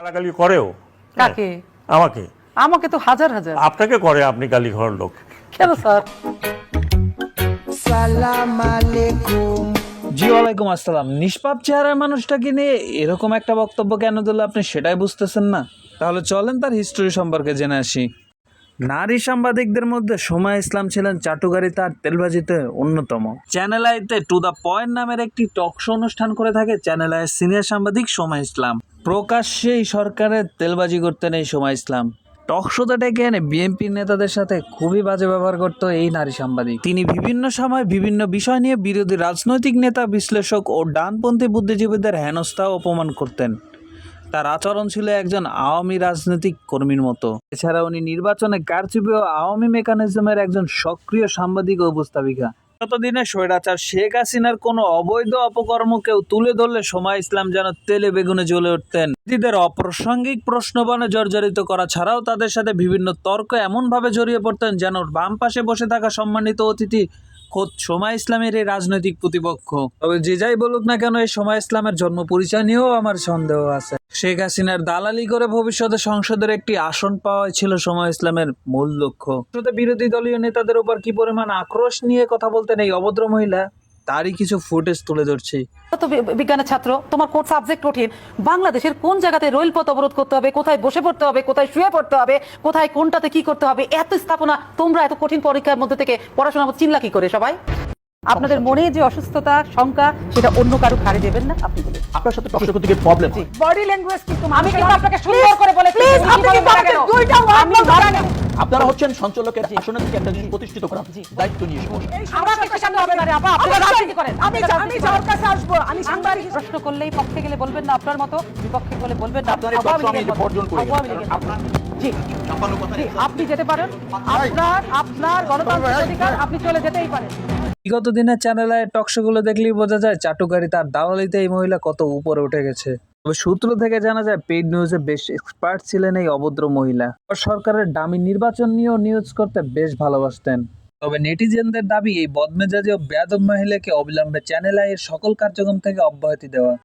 গালাগালি করেও। কাকে? আমাকে। আমাকে তো হাজার হাজার। আপনাকে করে, আপনি গালি ঘর লোক। কেন স্যার? সালাম আলাইকুম। জি ওয়ালাইকুম আসসালাম। নিষ্পাপ চেহারার মানুষটাকে নিয়ে এরকম একটা বক্তব্য কেন দিল আপনি সেটাই বুঝতেছেন না? তাহলে চলেন তার হিস্টোরি সম্পর্কে জেনে আসি। নারী সাংবাদিকদের মধ্যে সোমা ইসলাম ছিলেন চাটুকারিতা আর তেলবাজিতে অন্যতম। চ্যানেল আইতে টু দ্য পয়েন্ট নামের একটি টক শো অনুষ্ঠান করে থাকে চ্যানেল আইয়ের সিনিয়র সাংবাদিক সোমা ইসলাম। প্রকাশ্যেই সরকারের তেলবাজি করতেন এই সোমা ইসলাম। টক শোতে ডেকে এনে বিএনপি নেতাদের সাথে খুবই বাজে ব্যবহার করতো এই নারী সাংবাদিক। তিনি বিভিন্ন সময় বিভিন্ন বিষয় নিয়ে বিরোধী রাজনৈতিক নেতা, বিশ্লেষক ও ডানপন্থী বুদ্ধিজীবীদের হেনস্থা ও অপমান করতেন। তার আচরণ ছিল একজন আওয়ামী রাজনৈতিক কর্মীর মতো। এছাড়া উনি নির্বাচনে কারচুপি ও আওয়ামী মেকানিজমের একজন সক্রিয় সাংবাদিক ও উপস্থাপিকা। ততদিনে স্বৈরাচার শেখ হাসিনার কোনো অবৈধ অপকর্মকেও তুলে ধরলে সোমা ইসলাম যেন তেলে বেগুনে জ্বলে উঠতেন। অতিথিদের অপ্রাসঙ্গিক প্রশ্নবাণে জর্জরিত করা ছাড়াও তাদের সাথে বিভিন্ন তর্ক এমনভাবে জড়িয়ে পড়তেন যেন বাম পাশে বসে থাকা সম্মানিত অতিথি খোদ সোমা ইসলামের এই রাজনৈতিক প্রতিপক্ষ। তবে যে যাই বলুক না কেন, এই সোমা ইসলামের জন্ম পরিচয় নিয়েও আমার সন্দেহ আছে। শেখ হাসিনার দালালি করে ভবিষ্যতে সংসদের একটি আসন পাওয়াই ছিল সোমা ইসলামের মূল লক্ষ্য। বিরোধী দলীয় নেতাদের উপর কি পরিমাণ আক্রোশ নিয়ে কথা বলতেন এই অভদ্র মহিলা, তারই কিছু ফুটেজ তুলে ধরছি। তো বিজ্ঞানের ছাত্র, তোমার কোন সাবজেক্ট কঠিন? বাংলাদেশের কোন জায়গাতে রেলপথ অবরোধ করতে হবে, কোথায় বসে পড়তে হবে, কোথায় শুয়ে পড়তে হবে, কোথায় কোনটাতে কি করতে হবে, এত স্থাপনা। তোমরা এত কঠিন পরীক্ষার মধ্যে থেকে পড়াশোনা চিল্লা কি করে সবাই? আপনাদের মনে যে অসুস্থতা, শঙ্কা, সেটা অন্য কারো ঘাড়ে দেবেন না। আপনি বলুন আপনার সাথে টক শো করতে গিয়ে প্রবলেম হয়। বডি ল্যাঙ্গুয়েজ কিন্তু আমি কিন্তু আপনাকে সুন্দর করে বলে প্লিজ আপনি কিন্তু আমাকে দুইটা ওয়ার্ড বলতে দেন। আপনারা হচ্ছেন সঞ্চালকের আসনে থেকে একটা জিনিস প্রতিষ্ঠিত করা দায়িত্ব নিয়ে এসে বসেন। আমাকে পেছাতে হবে না রে আপা, আপনি রাজনীতি করেন। আমি যার কাছে আসবো, আমি সাংবাদিক প্রশ্ন করলেই পক্ষে গেলে বলবেন না আপনার মতো, বিপক্ষে গেলে বলবেন না। আপনার এই তথ্য আমি বর্জন করি। জি জি, আপনি যেতে পারেন, আপনার গণতান্ত্রিক অধিকার, আপনি চলে যেতেই পারেন। বিগত দিনের চ্যানেলে টক শো গুলো দেখলেই বোঝা যায় চাটুকারি তার দালালিতে এই মহিলা কত উপরে উঠে গেছে। তবে সূত্র থেকে জানা যায় পেইড নিউজে বেশ এক্সপার্ট ছিলেন এই অভদ্র মহিলা। সরকারের দামি নির্বাচন নিয়েও নিউজ করতে বেশ ভালোবাসতেন। তবে নেটিজেনদের দাবি এই বদমেজাজি ও বেয়াদব মহিলাকে অবিলম্বে চ্যানেল আই এর সকল কার্যক্রম থেকে অব্যাহতি দেওয়া।